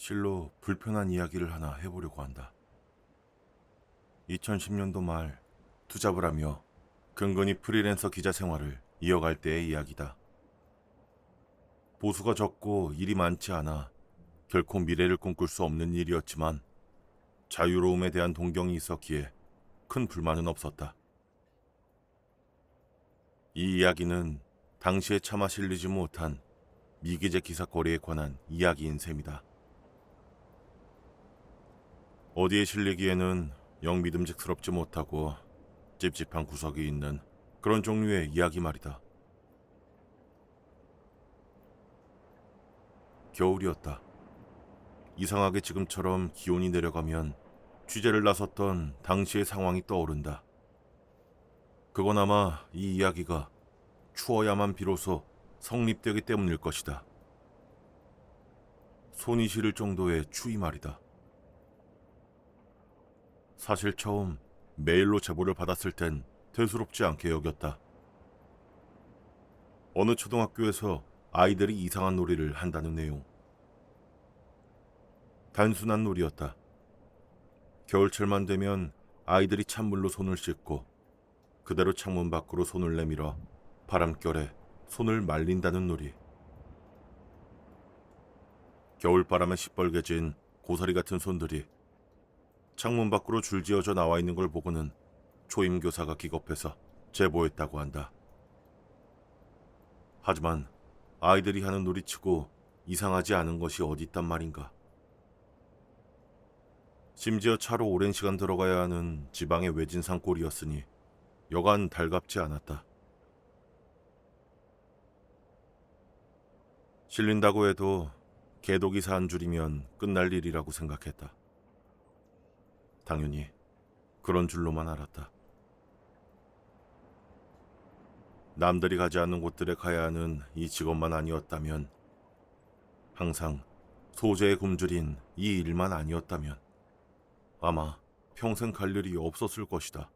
실로 불편한 이야기를 하나 해보려고 한다. 2010년도 말 투잡을 하며 근근히 프리랜서 기자 생활을 이어갈 때의 이야기다. 보수가 적고 일이 많지 않아 결코 미래를 꿈꿀 수 없는 일이었지만 자유로움에 대한 동경이 있었기에 큰 불만은 없었다. 이 이야기는 당시에 차마 실리지 못한 미기재 기사거리에 관한 이야기인 셈이다. 어디에 실리기에는 영 믿음직스럽지 못하고 찝찝한 구석이 있는 그런 종류의 이야기 말이다. 겨울이었다. 이상하게 지금처럼 기온이 내려가면 취재를 나섰던 당시의 상황이 떠오른다. 그건 아마 이 이야기가 추워야만 비로소 성립되기 때문일 것이다. 손이 시릴 정도의 추위 말이다. 사실 처음 메일로 제보를 받았을 땐 대수롭지 않게 여겼다. 어느 초등학교에서 아이들이 이상한 놀이를 한다는 내용. 단순한 놀이였다. 겨울철만 되면 아이들이 찬물로 손을 씻고 그대로 창문 밖으로 손을 내밀어 바람결에 손을 말린다는 놀이. 겨울바람에 시뻘개진 고사리 같은 손들이 창문 밖으로 줄지어져 나와 있는 걸 보고는 초임교사가 기겁해서 제보했다고 한다. 하지만 아이들이 하는 놀이치고 이상하지 않은 것이 어디 있단 말인가. 심지어 차로 오랜 시간 들어가야 하는 지방의 외진 산골이었으니 여간 달갑지 않았다. 실린다고 해도 개독이사 한 줄이면 끝날 일이라고 생각했다. 당연히 그런 줄로만 알았다. 남들이 가지 않는 곳들에 가야 하는 이 직업만 아니었다면, 항상 소재의 굶주린 이 일만 아니었다면 아마 평생 갈 일이 없었을 것이다.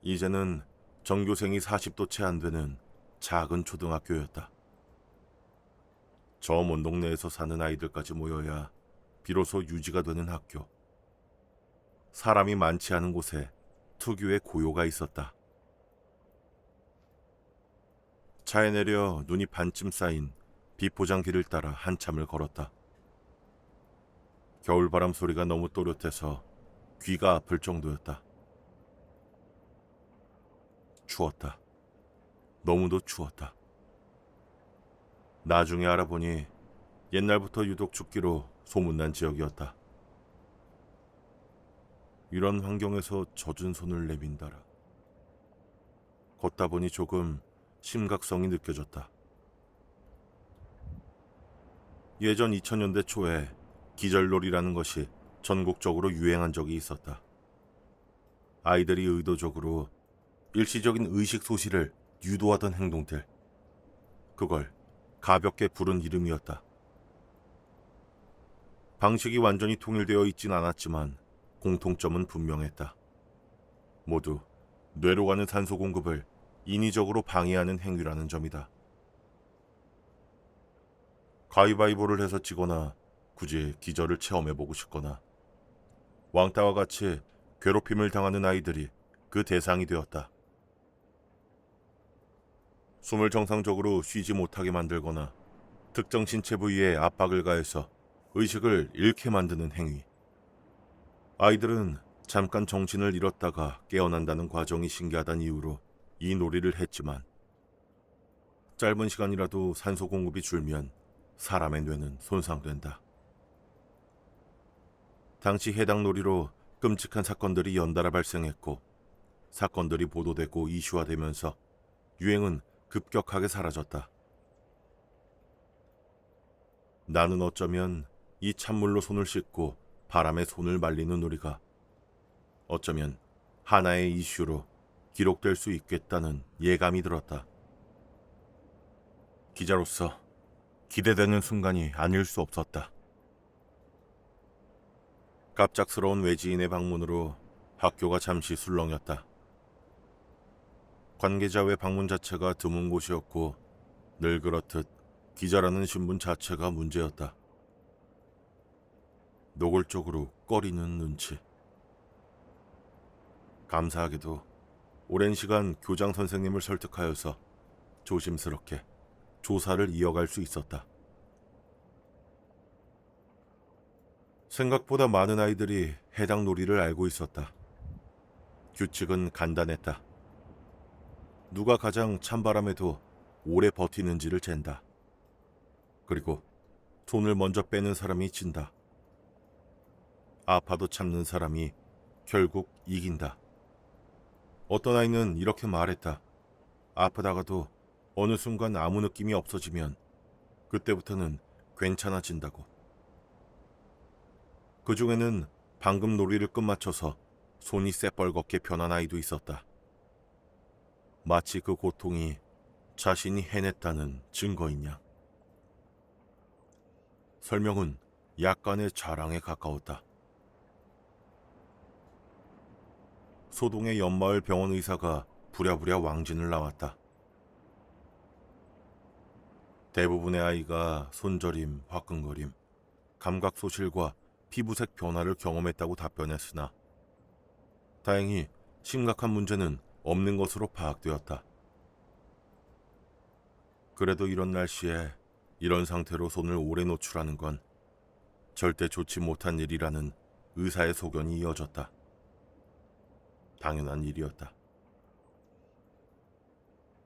이제는 전교생이 40도 채 안 되는 작은 초등학교였다. 저 먼 동네에서 사는 아이들까지 모여야 비로소 유지가 되는 학교. 사람이 많지 않은 곳에 특유의 고요가 있었다. 차에 내려 눈이 반쯤 쌓인 비포장길을 따라 한참을 걸었다. 겨울바람 소리가 너무 또렷해서 귀가 아플 정도였다. 추웠다. 너무도 추웠다. 나중에 알아보니 옛날부터 유독 춥기로 소문난 지역이었다. 이런 환경에서 젖은 손을 내민다라. 걷다 보니 조금 심각성이 느껴졌다. 예전 2000년대 초에 기절놀이라는 것이 전국적으로 유행한 적이 있었다. 아이들이 의도적으로 일시적인 의식 소실을 유도하던 행동들. 그걸 가볍게 부른 이름이었다. 방식이 완전히 통일되어 있진 않았지만 공통점은 분명했다. 모두 뇌로 가는 산소 공급을 인위적으로 방해하는 행위라는 점이다. 가위바위보를 해서 지거나 굳이 기절을 체험해보고 싶거나 왕따와 같이 괴롭힘을 당하는 아이들이 그 대상이 되었다. 숨을 정상적으로 쉬지 못하게 만들거나 특정 신체 부위에 압박을 가해서 의식을 잃게 만드는 행위. 아이들은 잠깐 정신을 잃었다가 깨어난다는 과정이 신기하다는 이유로 이 놀이를 했지만 짧은 시간이라도 산소 공급이 줄면 사람의 뇌는 손상된다. 당시 해당 놀이로 끔찍한 사건들이 연달아 발생했고 사건들이 보도되고 이슈화되면서 유행은 급격하게 사라졌다. 나는 어쩌면 이 찬물로 손을 씻고 바람에 손을 말리는 놀이가 어쩌면 하나의 이슈로 기록될 수 있겠다는 예감이 들었다. 기자로서 기대되는 순간이 아닐 수 없었다. 갑작스러운 외지인의 방문으로 학교가 잠시 술렁였다. 관계자 외 방문 자체가 드문 곳이었고 늘 그렇듯 기자라는 신분 자체가 문제였다. 노골적으로 꺼리는 눈치. 감사하게도 오랜 시간 교장 선생님을 설득하여서 조심스럽게 조사를 이어갈 수 있었다. 생각보다 많은 아이들이 해당 놀이를 알고 있었다. 규칙은 간단했다. 누가 가장 찬바람에도 오래 버티는지를 잰다. 그리고 손을 먼저 빼는 사람이 진다. 아파도 참는 사람이 결국 이긴다. 어떤 아이는 이렇게 말했다. 아프다가도 어느 순간 아무 느낌이 없어지면 그때부터는 괜찮아진다고. 그 중에는 방금 놀이를 끝마쳐서 손이 새빨갛게 변한 아이도 있었다. 마치 그 고통이 자신이 해냈다는 증거인 양. 설명은 약간의 자랑에 가까웠다. 소동의 연마을 병원 의사가 부랴부랴 왕진을 나왔다. 대부분의 아이가 손저림, 화끈거림, 감각소실과 피부색 변화를 경험했다고 답변했으나 다행히 심각한 문제는 없는 것으로 파악되었다. 그래도 이런 날씨에 이런 상태로 손을 오래 노출하는 건 절대 좋지 못한 일이라는 의사의 소견이 이어졌다. 당연한 일이었다.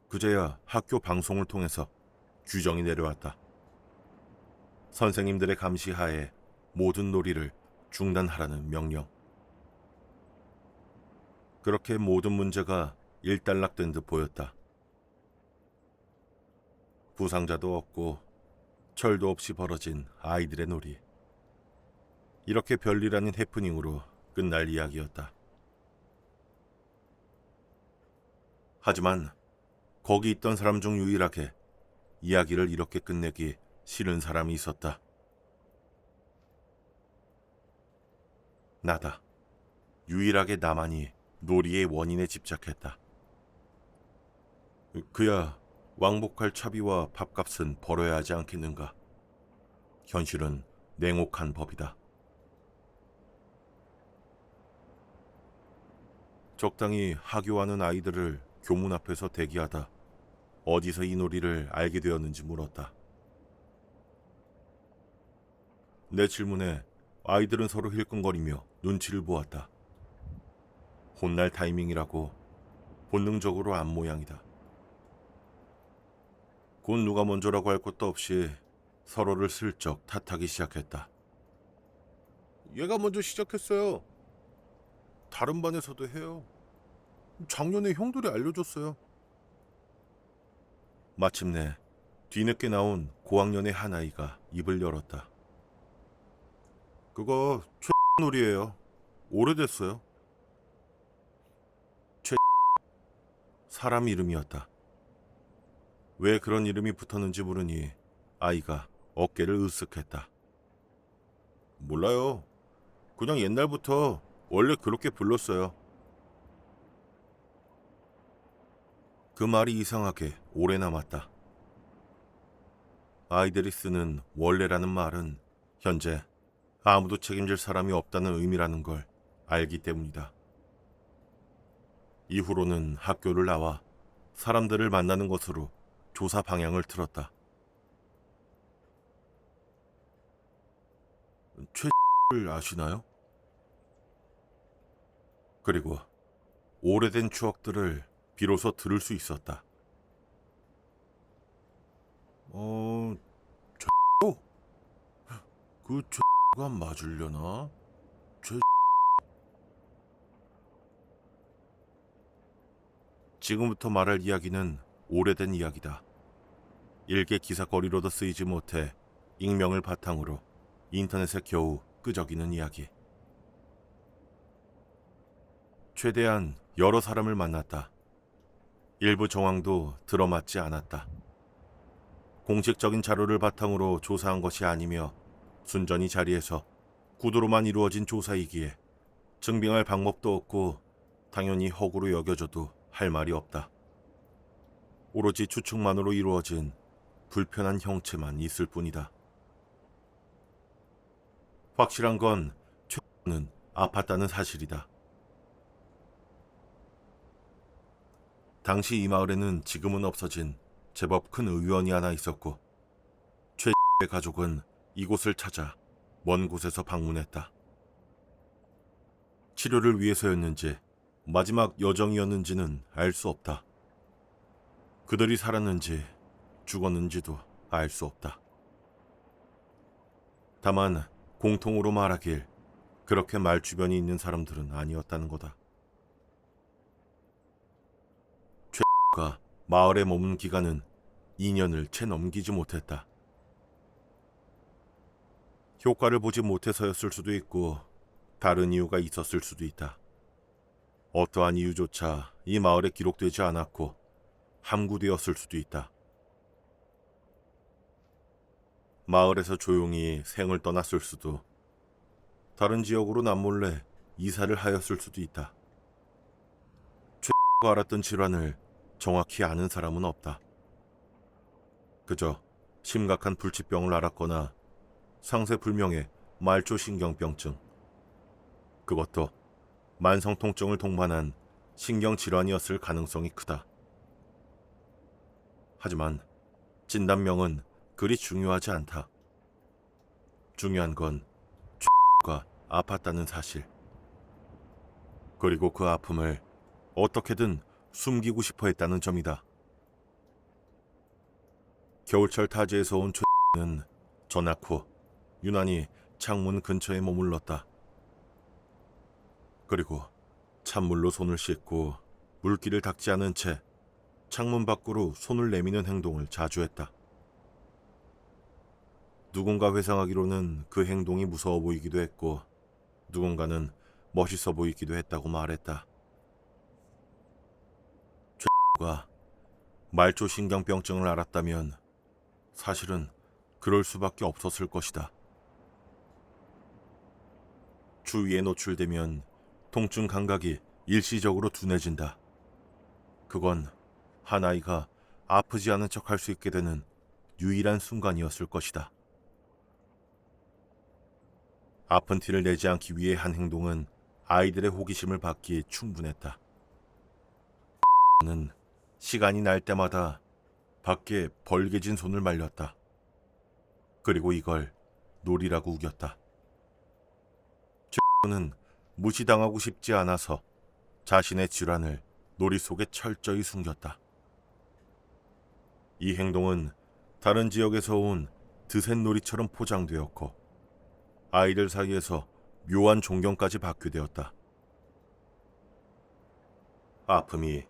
그제야 학교 방송을 통해서 규정이 내려왔다. 선생님들의 감시하에 모든 놀이를 중단하라는 명령. 그렇게 모든 문제가 일단락된 듯 보였다. 부상자도 없고 철도 없이 벌어진 아이들의 놀이. 이렇게 별일 아닌 해프닝으로 끝날 이야기였다. 하지만 거기 있던 사람 중 유일하게 이야기를 이렇게 끝내기 싫은 사람이 있었다. 나다. 유일하게 나만이 놀이의 원인에 집착했다. 그야 왕복할 차비와 밥값은 벌어야 하지 않겠는가. 현실은 냉혹한 법이다. 적당히 하교하는 아이들을 교문 앞에서 대기하다 어디서 이 놀이를 알게 되었는지 물었다. 내 질문에 아이들은 서로 힐끔거리며 눈치를 보았다. 혼날 타이밍이라고 본능적으로 안 모양이다. 곧 누가 먼저라고 할 것도 없이 서로를 슬쩍 탓하기 시작했다. 얘가 먼저 시작했어요. 다른 반에서도 해요. 작년에 형들이 알려줬어요. 마침내 뒤늦게 나온 고학년의 한 아이가 입을 열었다. 그거 최 놀이에요. 오래됐어요. 최 사람 이름이었다. 왜 그런 이름이 붙었는지 물으니 아이가 어깨를 으쓱했다. 몰라요. 그냥 옛날부터 원래 그렇게 불렀어요. 그 말이 이상하게 오래 남았다. 아이들이 쓰는 원래라는 말은 현재 아무도 책임질 사람이 없다는 의미라는 걸 알기 때문이다. 이후로는 학교를 나와 사람들을 만나는 것으로 조사 방향을 틀었다. 최를 아시나요? 그리고 오래된 추억들을 비로소 들을 수 있었다. 그 X가 맞으려나? 지금부터 말할 이야기는 오래된 이야기다. 일개 기사거리로도 쓰이지 못해 익명을 바탕으로 인터넷에 겨우 끄적이는 이야기. 최대한 여러 사람을 만났다. 일부 정황도 들어맞지 않았다. 공식적인 자료를 바탕으로 조사한 것이 아니며 순전히 자리에서 구도로만 이루어진 조사이기에 증빙할 방법도 없고 당연히 허구로 여겨져도 할 말이 없다. 오로지 추측만으로 이루어진 불편한 형체만 있을 뿐이다. 확실한 건 최는 아팠다는 사실이다. 당시 이 마을에는 지금은 없어진 제법 큰 의원이 하나 있었고 최의 가족은 이곳을 찾아 먼 곳에서 방문했다. 치료를 위해서였는지 마지막 여정이었는지는 알 수 없다. 그들이 살았는지 죽었는지도 알 수 없다. 다만 공통으로 말하길 그렇게 말 주변이 있는 사람들은 아니었다는 거다. 최가 마을에 머문 기간은 2년을 채 넘기지 못했다. 효과를 보지 못해서였을 수도 있고 다른 이유가 있었을 수도 있다. 어떠한 이유조차 이 마을에 기록되지 않았고 함구되었을 수도 있다. 마을에서 조용히 생을 떠났을 수도, 다른 지역으로 남몰래 이사를 하였을 수도 있다. 최가 알았던 질환을 정확히 아는 사람은 없다. 그저 심각한 불치병을 앓았거나 상세불명의 말초신경병증, 그것도 만성통증을 동반한 신경질환이었을 가능성이 크다. 하지만 진단명은 그리 중요하지 않다. 중요한 건 X가 아팠다는 사실. 그리고 그 아픔을 어떻게든 숨기고 싶어 했다는 점이다. 겨울철 타지에서 온 X는 전학 후 유난히 창문 근처에 머물렀다. 그리고 찬물로 손을 씻고 물기를 닦지 않은 채 창문 밖으로 손을 내미는 행동을 자주 했다. 누군가 회상하기로는 그 행동이 무서워 보이기도 했고 누군가는 멋있어 보이기도 했다고 말했다. X가 말초신경병증을 앓았다면 사실은 그럴 수밖에 없었을 것이다. 추위에 노출되면 통증 감각이 일시적으로 둔해진다. 그건 한 아이가 아프지 않은 척 할 수 있게 되는 유일한 순간이었을 것이다. 아픈 티를 내지 않기 위해 한 행동은 아이들의 호기심을 받기에 충분했다. 는 시간이 날 때마다 밖에 벌개진 손을 말렸다. 그리고 이걸 놀이라고 우겼다. 는 무시당하고 싶지 않아서 자신의 질환을 놀이 속에 철저히 숨겼다. 이 행동은 다른 지역에서 온 드센 놀이처럼 포장되었고 아이들 사이에서 묘한 존경까지 받게 되었다. 아픔이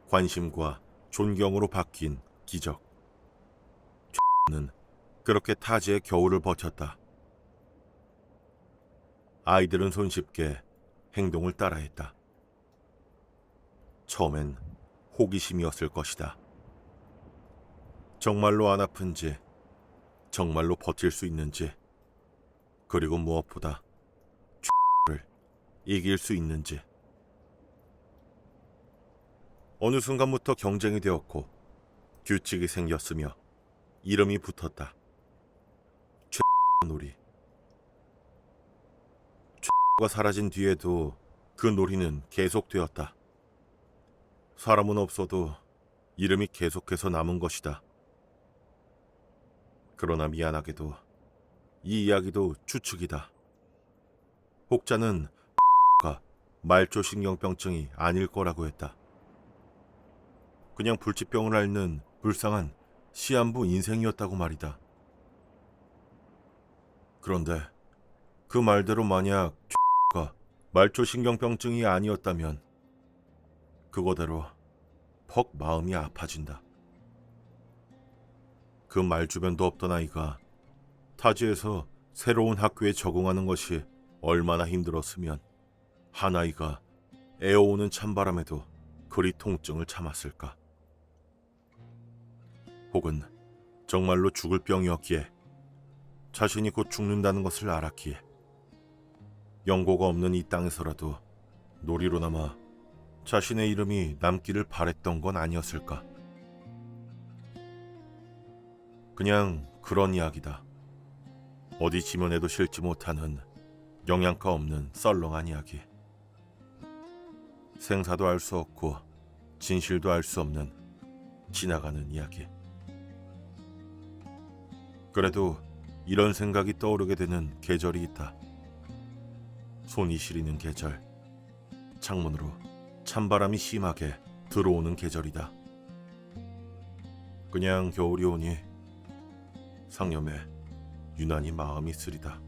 관심과 존경으로 바뀐 기적. 는 그렇게 타지의 겨울을 버텼다. 아이들은 손쉽게 행동을 따라했다. 처음엔 호기심이었을 것이다. 정말로 안 아픈지, 정말로 버틸 수 있는지, 그리고 무엇보다 X를 이길 수 있는지. 어느 순간부터 경쟁이 되었고 규칙이 생겼으며 이름이 붙었다. 놀이. X가 사라진 뒤에도 그 놀이는 계속되었다. 사람은 없어도 이름이 계속해서 남은 것이다. 그러나 미안하게도 이 이야기도 추측이다. 혹자는 X가 말초신경병증이 아닐 거라고 했다. 그냥 불치병을 앓는 불쌍한 시한부 인생이었다고 말이다. 그런데 그 말대로 만약 X가 말초신경병증이 아니었다면 그거대로 퍽 마음이 아파진다. 그 말 주변도 없던 아이가 타지에서 새로운 학교에 적응하는 것이 얼마나 힘들었으면 한 아이가 애어오는 찬바람에도 그리 통증을 참았을까. 혹은 정말로 죽을 병이었기에 자신이 곧 죽는다는 것을 알았기에 연고가 없는 이 땅에서라도 놀이로나마 자신의 이름이 남기를 바랬던 건 아니었을까. 그냥 그런 이야기다. 어디 지면에도 실지 못하는 영양가 없는 썰렁한 이야기. 생사도 알 수 없고 진실도 알 수 없는 지나가는 이야기. 그래도 이런 생각이 떠오르게 되는 계절이 있다. 손이 시리는 계절. 창문으로 찬바람이 심하게 들어오는 계절이다. 그냥 겨울이 오니 상념에 유난히 마음이 쓰리다.